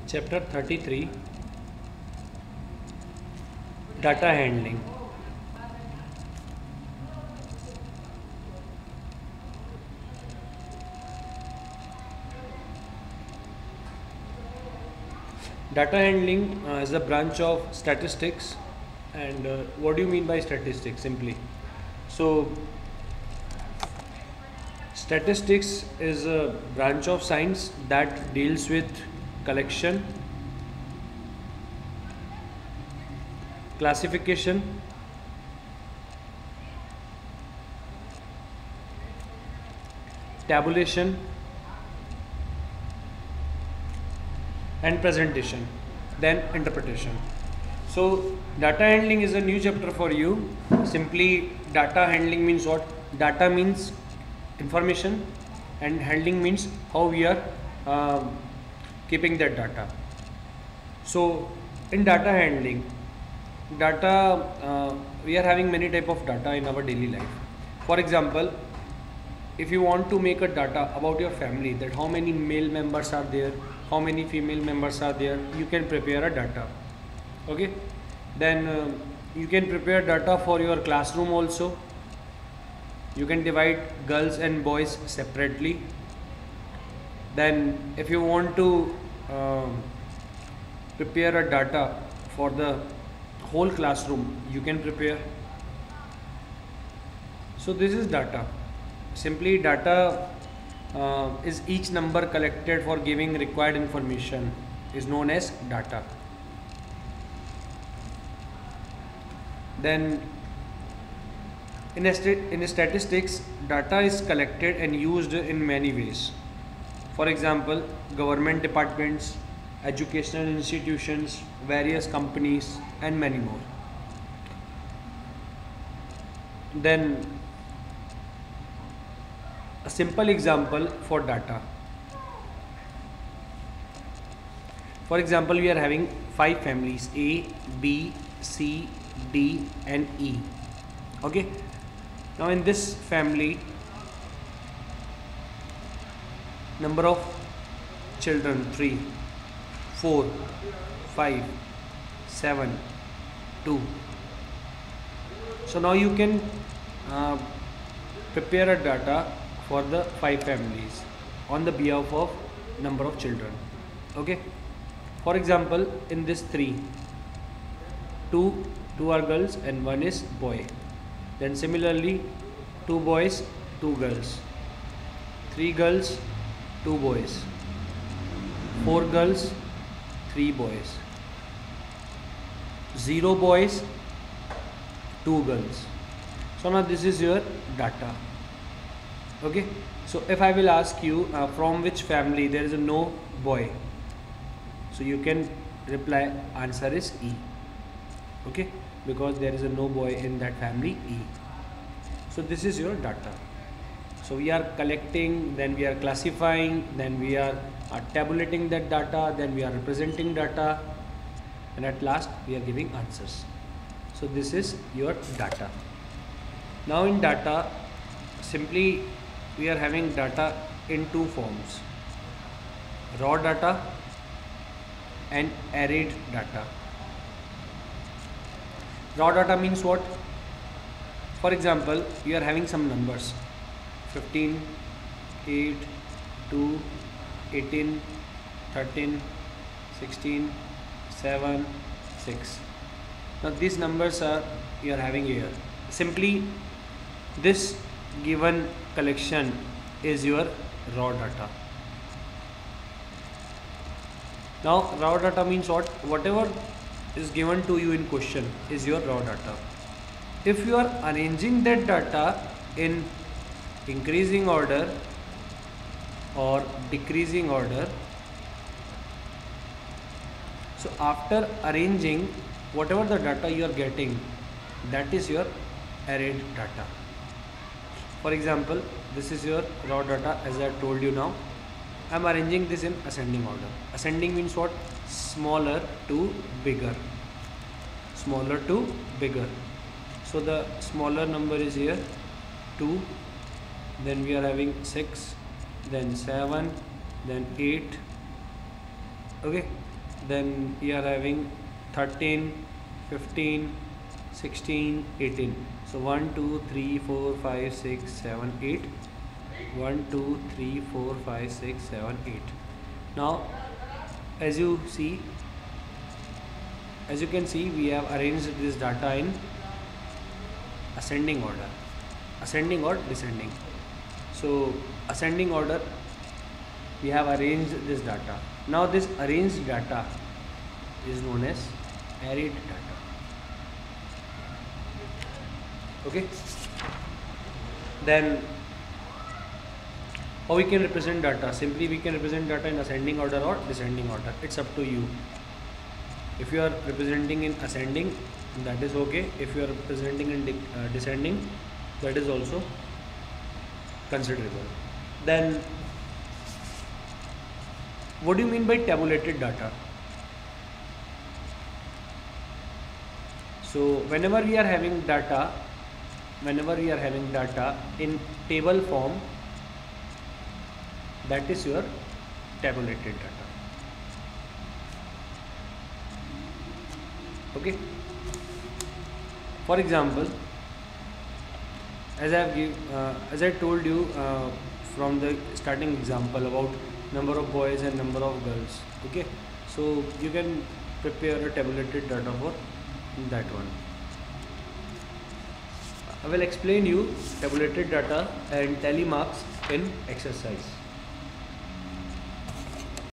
Chapter 33, Data Handling. Data handling is a branch of statistics. And what do you mean by statistics? Simply, so statistics is a branch of science that deals with collection, classification, tabulation, and presentation, then interpretation. So data handling is a new chapter for you. Simply, data handling means what? Data means information, and handling means how we are keeping that data. So in data handling, we are having many type of data in our daily life. For example, if you want to make a data about your family, that how many male members are there, how many female members are there, you can prepare a data. Okay, then you can prepare data for your classroom also. You can divide girls and boys separately. Then if you want to prepare a data for the whole classroom, you can prepare. So this is data. Simply, data is each number collected for giving required information is known as data. Then in statistics, data is collected and used in many ways. For example, government departments, educational institutions, various companies, and many more. Then a simple example for data. For example, we are having 5 families: A, B, C, D, and E. Okay. Now in this family, number of children 3, 4, 5, 7, 2. So now you can prepare a data for the 5 families on the behalf of number of children. Okay. For example, in this 3, 2 are girls and 1 is boy. Then similarly, 2 boys, 2 girls, 3 girls, 2 boys, 4 girls, 3 boys, 0 boys, 2 girls. So now this is your data. Okay. So if I will ask you from which family there is a no boy, so you can reply answer is E. Okay, because there is a no boy in that family, E. So this is your data. So we are collecting, then we are classifying, then we are tabulating that data, then we are representing data, and at last we are giving answers. So this is your data. Now in data, simply we are having data in 2 forms: raw data and arrayed data. Raw data means what? For example, you are having some numbers: 15, 8, 2, 18, 13, 16, 7, 6. Now these numbers are you are having here. Simply, this given collection is your raw data. Now raw data means what? Whatever is given to you in question is your raw data. If you are arranging that data in increasing order or decreasing order, so after arranging whatever the data you are getting, that is your arrayed data. For example, this is your raw data. As I told you, now I am arranging this in ascending order. Ascending means what? Smaller to bigger, smaller to bigger. So the smaller number is here 2, then we are having 6, then 7, then 8. Okay, then we are having 13, 15, 16, 18. So 1 2 3 4 5 6 7 8. 1 2 3 4 5 6 7 8. Now as you can see, we have arranged this data in ascending order, ascending or descending. So ascending order, we have arranged this data. Now this arranged data is known as arrayed data. Okay, then how we can represent data? Simply we can represent data in ascending order or descending order. It's up to you. If you are representing in ascending, that is okay. If you are representing in descending, that is also considerable. Then what do you mean by tabulated data? So whenever we are having data in table form, that is your tabulated data. Okay, for example, as I told you from the starting example about number of boys and number of girls. Okay, so you can prepare a tabulated data for that one. I will explain you tabulated data and tally marks in exercise.